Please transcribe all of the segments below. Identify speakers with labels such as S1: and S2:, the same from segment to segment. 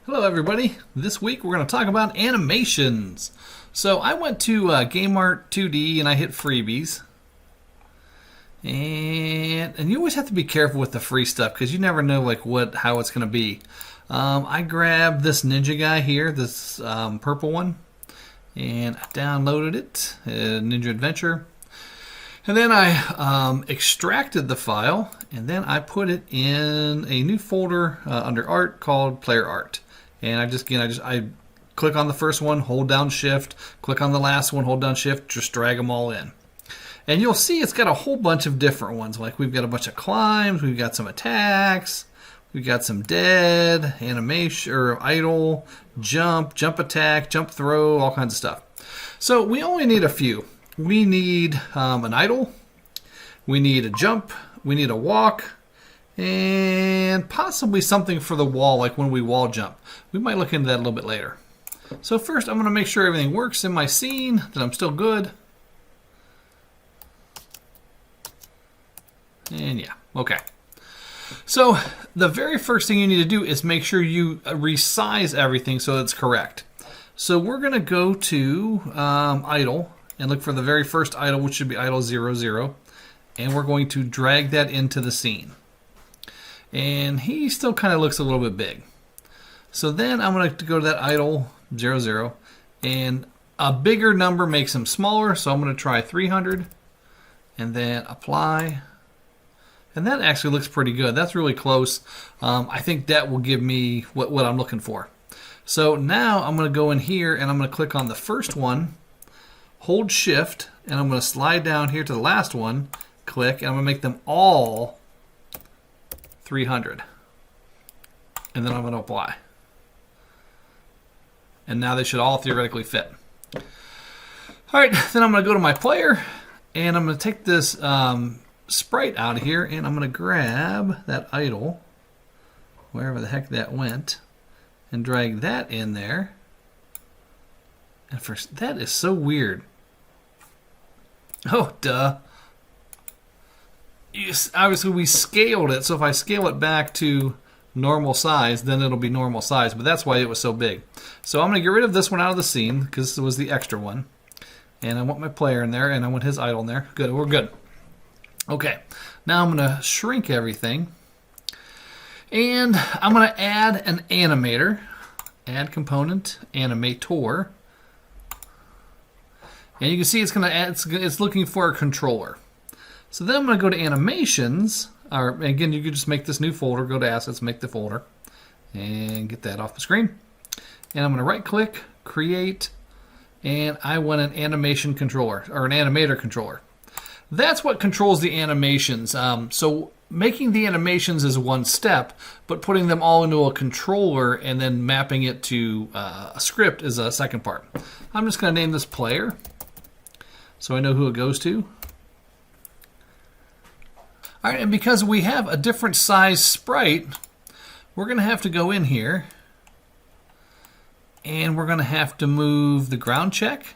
S1: Hello everybody. This week we're going to talk about animations. So I went to GameArt 2D and I hit freebies. And you always have to be careful with the free stuff because you never know how it's going to be. I grabbed this ninja guy here, this purple one, and I downloaded it, Ninja Adventure. And then I extracted the file, and then I put it in a new folder under Art called Player Art. And I click on the first one, hold down Shift, click on the last one, hold down Shift, just drag them all in. And you'll see it's got a whole bunch of different ones. Like we've got a bunch of climbs, we've got some attacks, we've got some dead, animation or idle, jump attack, jump throw, all kinds of stuff. So we only need a few. We need an idle, we need a jump, we need a walk, and possibly something for the wall, like when we wall jump. We might look into that a little bit later. So first I'm going to make sure everything works in my scene, that I'm still good. And yeah, okay. So the very first thing you need to do is make sure you resize everything so it's correct. So we're going to go to idle and look for the very first idle, which should be idle 00. And we're going to drag that into the scene. And he still kind of looks a little bit big. So then I'm going to go to that idle 00. And a bigger number makes him smaller. So I'm going to try 300. And then apply. And that actually looks pretty good. That's really close. I think that will give me what I'm looking for. So now I'm going to go in here and I'm going to click on the first one. Hold Shift. And I'm going to slide down here to the last one. Click. And I'm going to make them all 300. And then I'm going to apply. And now they should all theoretically fit. All right, then I'm going to go to my player. And I'm going to take this sprite out of here. And I'm going to grab that idle, wherever the heck that went, and drag that in there. And first, that is so weird. Oh, duh. Obviously we scaled it, so if I scale it back to normal size, then it'll be normal size, but that's why it was so big. So I'm going to get rid of this one out of the scene because it was the extra one. And I want my player in there, and I want his idle in there. Good, we're good. Okay, now I'm going to shrink everything. And I'm going to add an animator. Add component, animator. And you can see it's going to add, it's looking for a controller. So then I'm going to go to animations, or again, you could just make this new folder, go to assets, make the folder, and get that off the screen. And I'm going to right click, create, and I want an animation controller, or an animator controller. That's what controls the animations. So making the animations is one step, but putting them all into a controller and then mapping it to a script is a second part. I'm just going to name this player, so I know who it goes to. All right, and because we have a different size sprite, we're going to have to go in here and we're going to have to move the ground check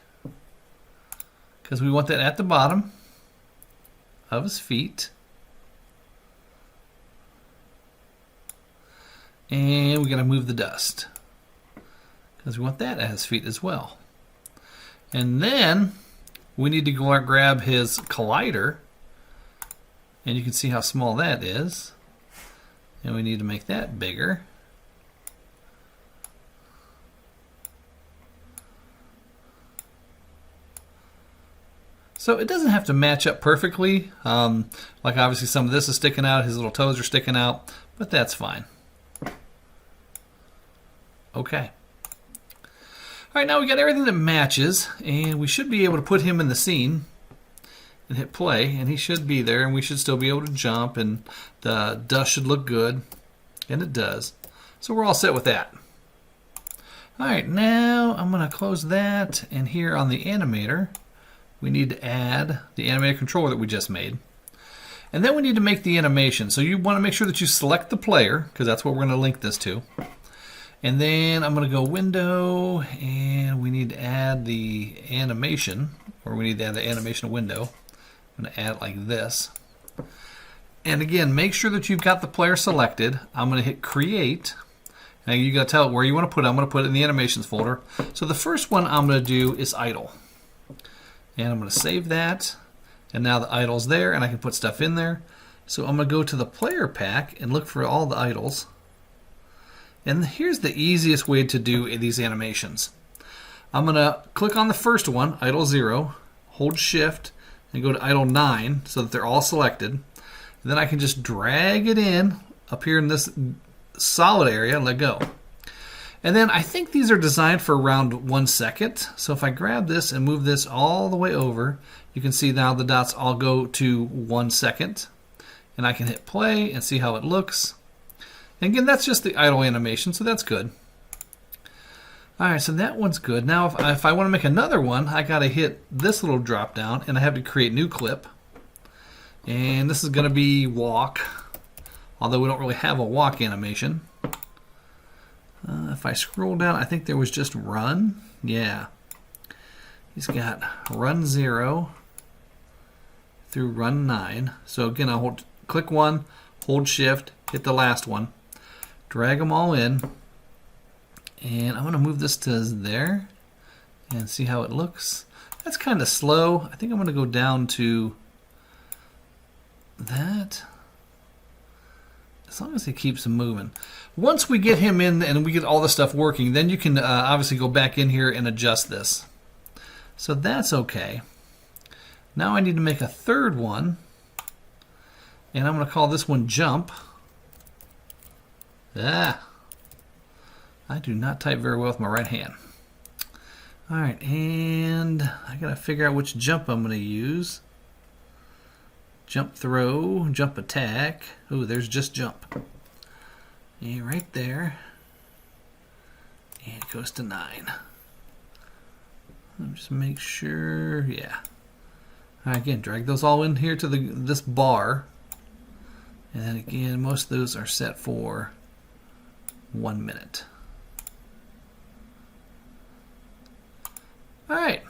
S1: because we want that at the bottom of his feet. And we're going to move the dust because we want that at his feet as well. And then we need to go and grab his collider. And you can see how small that is. And we need to make that bigger. So it doesn't have to match up perfectly. Like obviously some of this is sticking out, his little toes are sticking out, but that's fine. Okay. All right, now we got everything that matches, and we should be able to put him in the scene. And hit play, and he should be there, and we should still be able to jump, and the dust should look good, and it does. So we're all set with that. All right, now I'm going to close that, and here on the animator, we need to add the animator controller that we just made. And then we need to make the animation. So you want to make sure that you select the player, because that's what we're going to link this to. And then I'm going to go window, and we need to add the animation, or we need to add the animation window. I'm going to add it like this. And again, make sure that you've got the player selected. I'm going to hit create, Now you got to tell it where you want to put it. I'm going to put it in the animations folder. So the first one I'm going to do is idle. And I'm going to save that. And now the idle's there and I can put stuff in there. So I'm going to go to the player pack and look for all the idles. And here's the easiest way to do these animations. I'm going to click on the first one, idle 0, hold shift, and go to idle 9 so that they're all selected. And then I can just drag it in up here in this solid area and let go. And then I think these are designed for around 1 second. So if I grab this and move this all the way over, you can see now the dots all go to 1 second. And I can hit play and see how it looks. And again, that's just the idle animation, so that's good. Alright, so that one's good. Now if I want to make another one, I got to hit this little drop down and I have to create new clip. And this is going to be walk, although we don't really have a walk animation. If I scroll down, I think there was just run. Yeah. He's got run 0 through run 9. So again, I'll click 1, hold shift, hit the last one, drag them all in, and I'm going to move this to there and see how it looks. That's kind of slow. I think I'm going to go down to that. As long as he keeps moving. Once we get him in and we get all the stuff working, then you can obviously go back in here and adjust this. So that's okay. Now I need to make a third one. And I'm going to call this one jump. I do not type very well with my right hand. Alright, and I got to figure out which jump I'm going to use. Jump throw, jump attack. Oh, there's just jump. And right there. And it goes to 9. Just make sure, yeah. All right, again, drag those all in here to this bar. And then again, most of those are set for 1 minute. All right,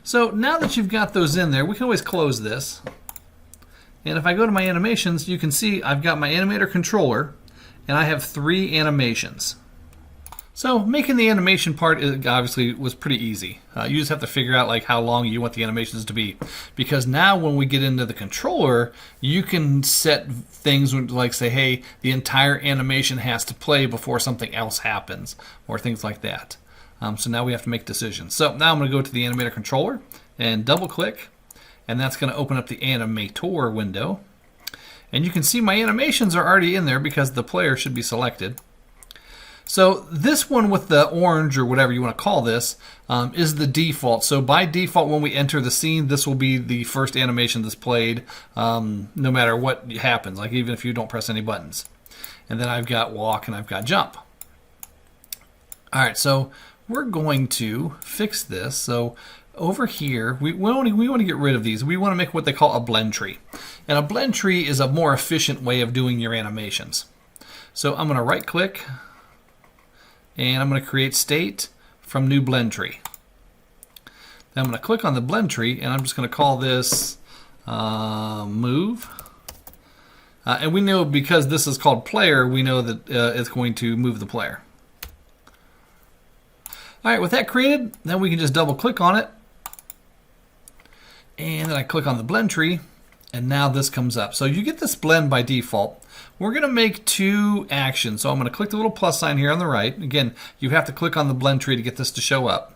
S1: so now that you've got those in there, we can always close this. And if I go to my animations, you can see I've got my animator controller, and I have 3 animations. So making the animation part obviously was pretty easy. You just have to figure out like how long you want the animations to be, because now when we get into the controller, you can set things like say, hey, the entire animation has to play before something else happens, or things like that. So now we have to make decisions. So now I'm going to go to the animator controller and double click, and that's going to open up the animator window. And you can see my animations are already in there because the player should be selected. So this one with the orange, or whatever you want to call this, is the default. So by default, when we enter the scene, this will be the first animation that's played, no matter what happens, like even if you don't press any buttons. And then I've got walk and I've got jump. All right, so we're going to fix this. So over here, we want to get rid of these. We want to make what they call a blend tree. And a blend tree is a more efficient way of doing your animations. So I'm going to right click, and I'm going to create state from new blend tree. Then I'm going to click on the blend tree, and I'm just going to call this move. And we know because this is called player, we know that it's going to move the player. All right, with that created, then we can just double click on it. And then I click on the blend tree, and now this comes up. So you get this blend by default. We're going to make 2 actions. So I'm going to click the little plus sign here on the right. Again, you have to click on the blend tree to get this to show up.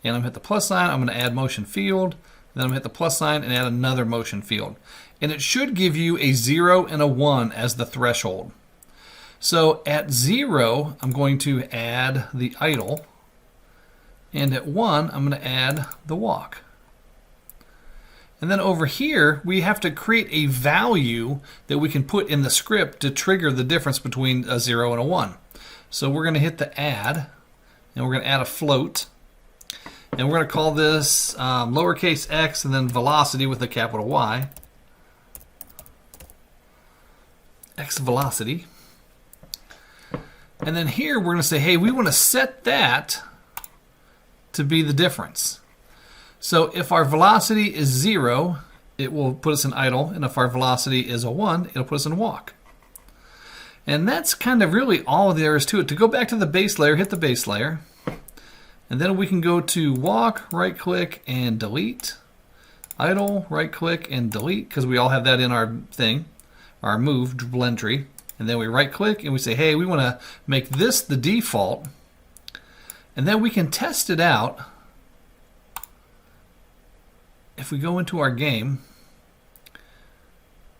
S1: And I'm going to hit the plus sign. I'm going to add motion field. Then I'm going to hit the plus sign and add another motion field. And it should give you a 0 and a 1 as the threshold. So at 0, I'm going to add the idle. And at 1, I'm going to add the walk. And then over here, we have to create a value that we can put in the script to trigger the difference between a 0 and a 1. So we're going to hit the add, and we're going to add a float. And we're going to call this lowercase x and then velocity with a capital Y. X velocity. And then here we're going to say, hey, we want to set that to be the difference. So if our velocity is 0, it will put us in idle, and if our velocity is a 1, it'll put us in walk. And that's kind of really all there is to it. To go back to the base layer, hit the base layer. And then we can go to walk, right click, and delete. Idle, right click, and delete, because we all have that in our thing, our move blend tree. And then we right click and we say, hey, we want to make this the default. And then we can test it out. If we go into our game,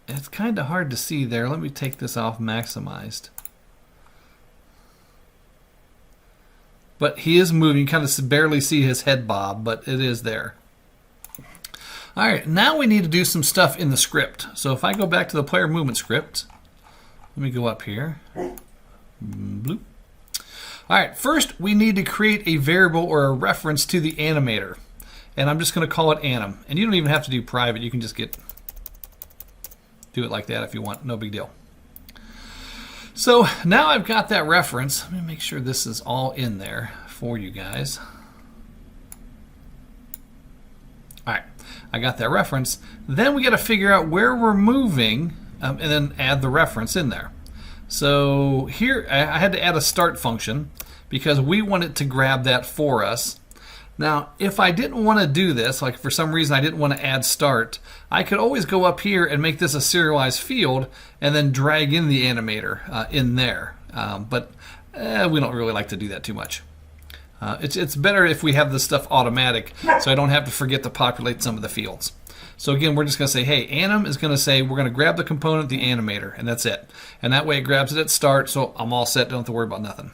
S1: it's kind of hard to see there. Let me take this off maximized. But he is moving. You kind of barely see his head bob, but it is there. All right, now we need to do some stuff in the script. So if I go back to the player movement script, let me go up here. Bloop. All right, first we need to create a variable or a reference to the animator. And I'm just going to call it anim. And you don't even have to do private. You can just do it like that if you want. No big deal. So now I've got that reference. Let me make sure this is all in there for you guys. All right, I got that reference. Then we got to figure out where we're moving and then add the reference in there. So here I had to add a start function because we want it to grab that for us. Now, if I didn't want to do this, like for some reason I didn't want to add start, I could always go up here and make this a serialized field and then drag in the animator in there. But we don't really like to do that too much. It's better if we have this stuff automatic so I don't have to forget to populate some of the fields. So again, we're just going to say, hey, anim is going to say we're going to grab the component, the animator, and that's it. And that way it grabs it at start, so I'm all set, don't have to worry about nothing.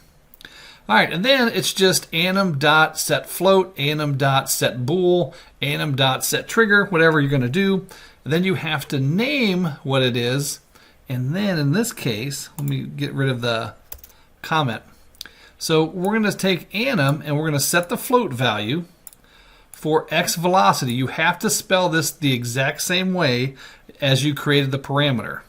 S1: All right, and then it's just anim.setFloat, anim.setBool, anim.setTrigger, whatever you're going to do. And then you have to name what it is. And then in this case, let me get rid of the comment. So we're going to take anim and we're going to set the float value for x velocity. You have to spell this the exact same way as you created the parameter.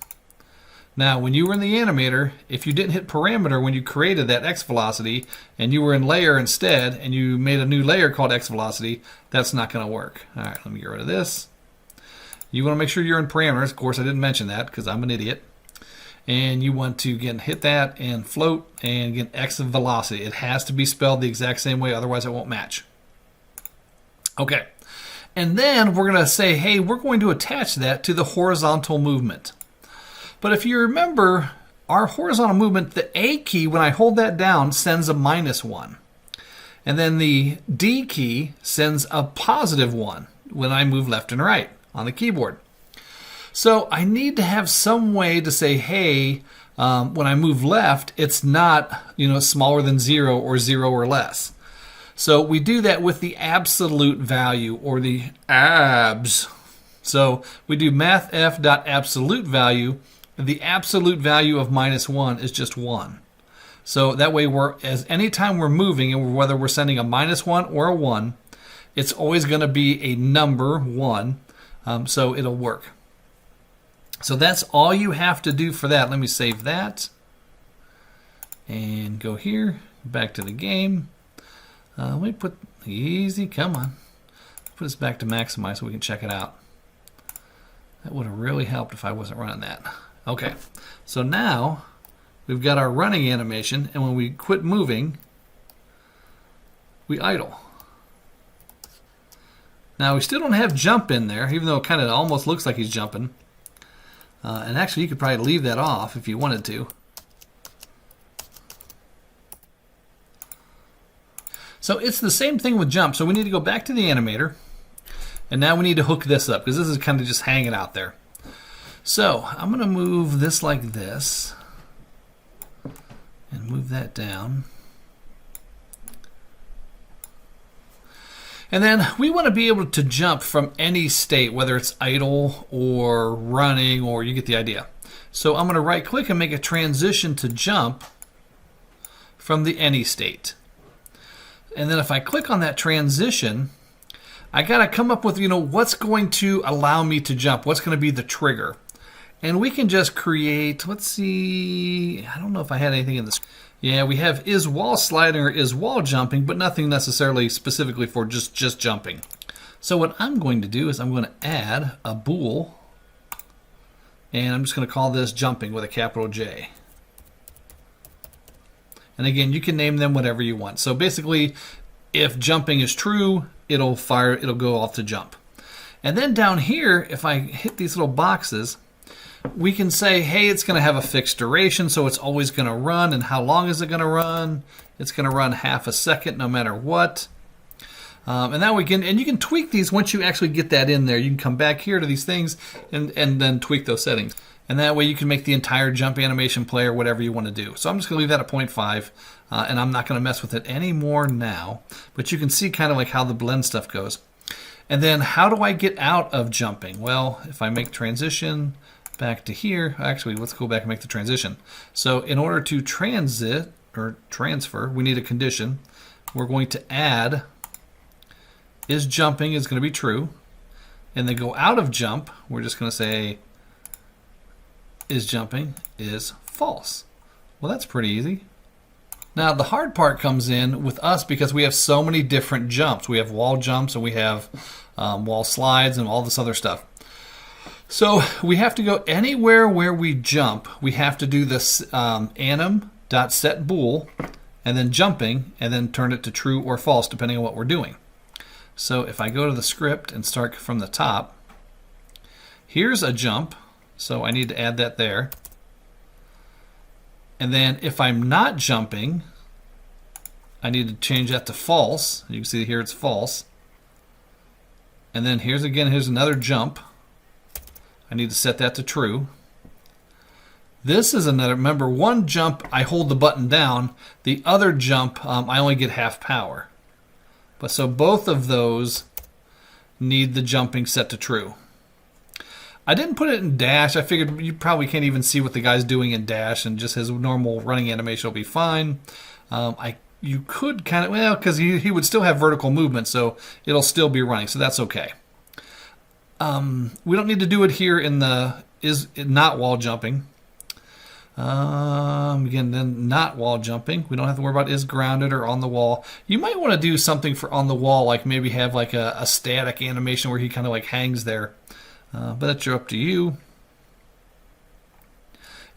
S1: Now, when you were in the animator, if you didn't hit parameter when you created that x velocity and you were in layer instead and you made a new layer called x velocity, that's not going to work. All right, let me get rid of this. You want to make sure you're in parameters. Of course, I didn't mention that because I'm an idiot. And you want to again hit that and float and get x velocity. It has to be spelled the exact same way, otherwise it won't match. Okay, and then we're going to say, hey, we're going to attach that to the horizontal movement. But if you remember, our horizontal movement, the A key, when I hold that down, sends a -1. And then the D key sends a +1 when I move left and right on the keyboard. So I need to have some way to say, hey, when I move left, it's not smaller than 0 or 0 or less. So we do that with the absolute value or the abs. So we do mathf.absolute value. The absolute value of -1 is just 1. So that way anytime we're moving, and whether we're sending a -1 or a 1, it's always going to be a number 1. So it'll work. So that's all you have to do for that. Let me save that and go here, back to the game. Let me put easy, come on. Put this back to maximize so we can check it out. That would have really helped if I wasn't running that. Okay, so now we've got our running animation, and when we quit moving, we idle. Now we still don't have jump in there, even though it kind of almost looks like he's jumping. And actually you could probably leave that off if you wanted to. So it's the same thing with jump. So we need to go back to the animator, and now we need to hook this up because this is kind of just hanging out there. So I'm going to move this like this and move that down. And then we want to be able to jump from any state, whether it's idle or running, or you get the idea. So I'm going to right click and make a transition to jump from the any state. And then if I click on that transition, I got to come up with, what's going to allow me to jump? What's going to be the trigger? And we can just create, let's see, I don't know if I had anything in this. Yeah, we have is wall sliding or is wall jumping, but nothing necessarily specifically for just jumping. So what I'm going to do is I'm going to add a bool, and I'm just going to call this jumping with a capital J. And again, you can name them whatever you want. So basically, if jumping is true, it'll go off to jump. And then down here, if I hit these little boxes, we can say, hey, it's going to have a fixed duration, so it's always going to run. And how long is it going to run? It's going to run half a second no matter what. And now and you can tweak these once you actually get that in there. You can come back here to these things and then tweak those settings. And that way you can make the entire jump animation play or whatever you want to do. So I'm just going to leave that at 0.5, and I'm not going to mess with it anymore now. But you can see kind of like how the blend stuff goes. And then how do I get out of jumping? Well, if I make transition back to here, actually, let's go back and make the transition. So in order to transit or transfer, we need a condition. We're going to add is jumping is going to be true. And then go out of jump, we're just going to say is jumping is false. Well, that's pretty easy. Now, the hard part comes in with us because we have so many different jumps. We have wall jumps and we have wall slides and all this other stuff. So we have to go anywhere where we jump. We have to do this anim.setBool and then jumping and then turn it to true or false depending on what we're doing. So if I go to the script and start from the top, here's a jump. So I need to add that there. And then if I'm not jumping, I need to change that to false. You can see here it's false. And then here's another jump. I need to set that to true. This is another, remember, one jump I hold the button down. The other jump I only get half power. But so both of those need the jumping set to true. I didn't put it in dash. I figured you probably can't even see what the guy's doing in dash, and just his normal running animation will be fine. You could kind of, well, because he would still have vertical movement, so it'll still be running, so that's okay. We don't need to do it here in the not wall jumping. Again, then not wall jumping. We don't have to worry about is grounded or on the wall. You might want to do something for on the wall, like maybe have like a static animation where he kind of like hangs there. But that's up to you.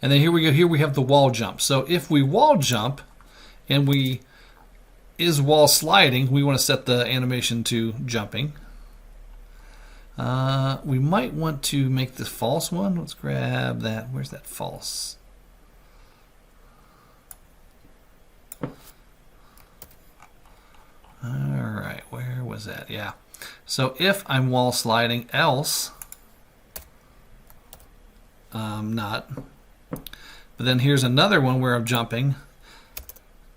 S1: And then here we go. Here we have the wall jump. So if we wall jump and we is wall sliding, we want to set the animation to jumping. We might want to make the false one. Let's grab that. Where's that false? All right, where was that? Yeah. So if I'm wall sliding, else not. But then here's another one where I'm jumping.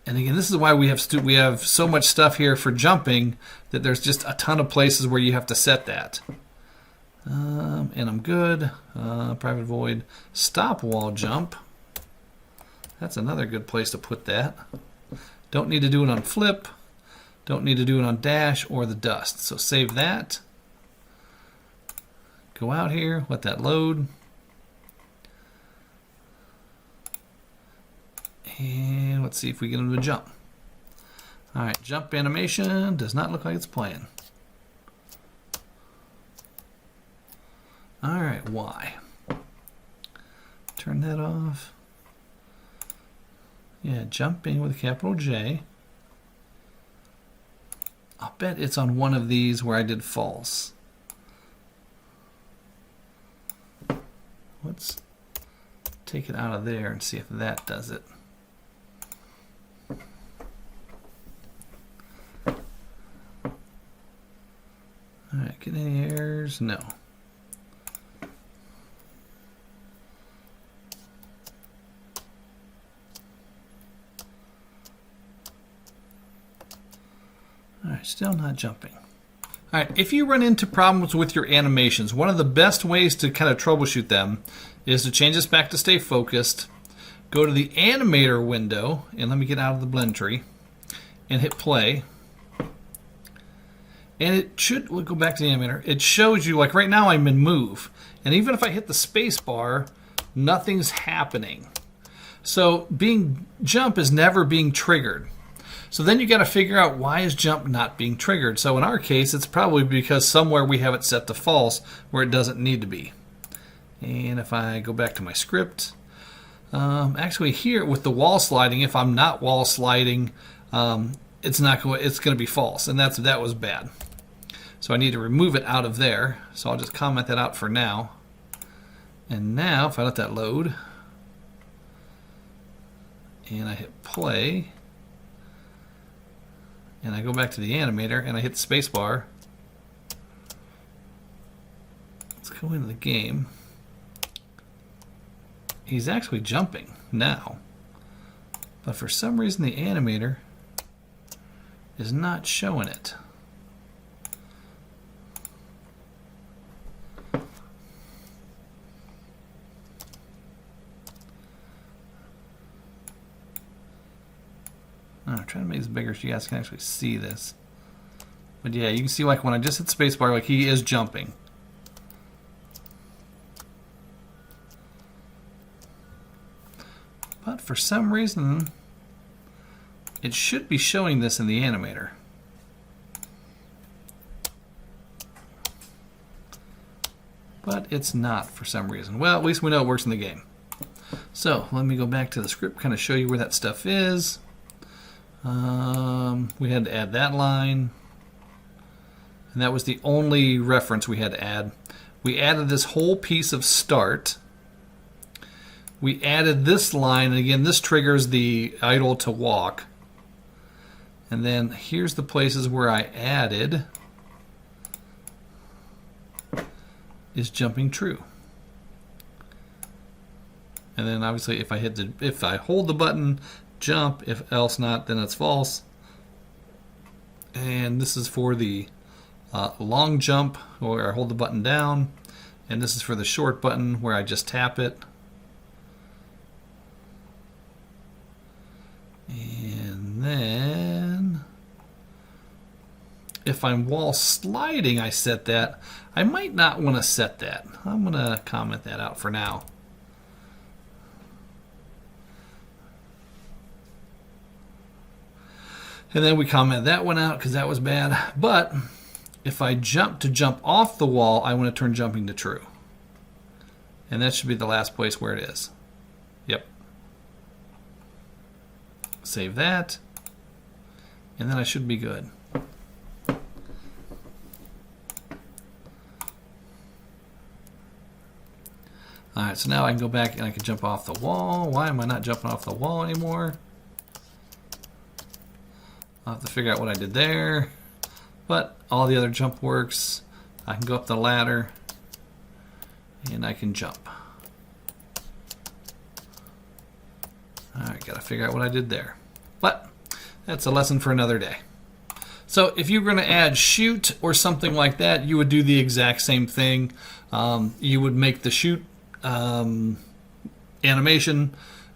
S1: And again, this is why we have so much stuff here for jumping that there's just a ton of places where you have to set that. And I'm good. Private void stop wall jump. That's another good place to put that. Don't need to do it on flip. Don't need to do it on dash or the dust. So save that. Go out here, let that load. And let's see if we get them to jump. All right, jump animation does not look like it's playing. All right, why? Turn that off. Yeah, jumping with a capital J. I'll bet it's on one of these where I did false. Let's take it out of there and see if that does it. All right, get any errors? No. All right, still not jumping. All right, if you run into problems with your animations, one of the best ways to kind of troubleshoot them is to change this back to stay focused, go to the animator window, and let me get out of the blend tree, and hit play. And it should, we'll go back to the animator, it shows you, like right now I'm in move, and even if I hit the space bar, nothing's happening. So jump is never being triggered. So then you got to figure out, why is jump not being triggered? So in our case, it's probably because somewhere we have it set to false where it doesn't need to be. And if I go back to my script, Actually, here with the wall sliding, if I'm not wall sliding, it's going to be false, and that was bad. So I need to remove it out of there. So I'll just comment that out for now. And now, if I let that load, and I hit play, and I go back to the animator, and I hit the space bar. Let's go into the game. He's actually jumping now. But for some reason, the animator is not showing it. I'm trying to make this bigger so you guys can actually see this. But yeah, you can see like when I just hit spacebar, like he is jumping. But for some reason, it should be showing this in the animator. But it's not for some reason. Well, at least we know it works in the game. So let me go back to the script, kind of show you where that stuff is. We had to add that line, and that was the only reference we had to add. We added this whole piece of start. We added this line, and again, this triggers the idle to walk. And then here's the places where I added is jumping true. And then obviously if I hold the button, jump, if else not, then it's false. And this is for the long jump where I hold the button down, and this is for the short button where I just tap it. And then if I'm wall sliding, I set that. I might not want to set that. I'm going to comment that out for now. And then we comment that one out because that was bad. But if I jump off the wall, I want to turn jumping to true. And that should be the last place where it is. Yep. Save that. And then I should be good. Alright, so now I can go back and I can jump off the wall. Why am I not jumping off the wall anymore? I'll have to figure out what I did there. But all the other jump works. I can go up the ladder and I can jump. Alright, gotta figure out what I did there. But that's a lesson for another day. So if you're going to add shoot or something like that, you would do the exact same thing. You would make the shoot animation,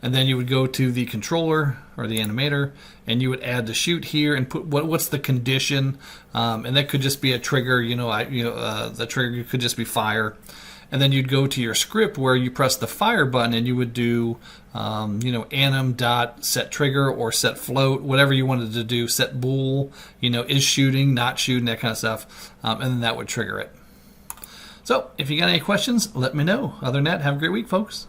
S1: and then you would go to the controller or the animator, and you would add the shoot here and put what's the condition, and that could just be a trigger. The trigger could just be fire, and then you'd go to your script where you press the fire button, and you would do anim dot set trigger or set float, whatever you wanted to do. Set bool, is shooting, not shooting, that kind of stuff, and then that would trigger it. So if you got any questions, let me know. Other than that, have a great week, folks.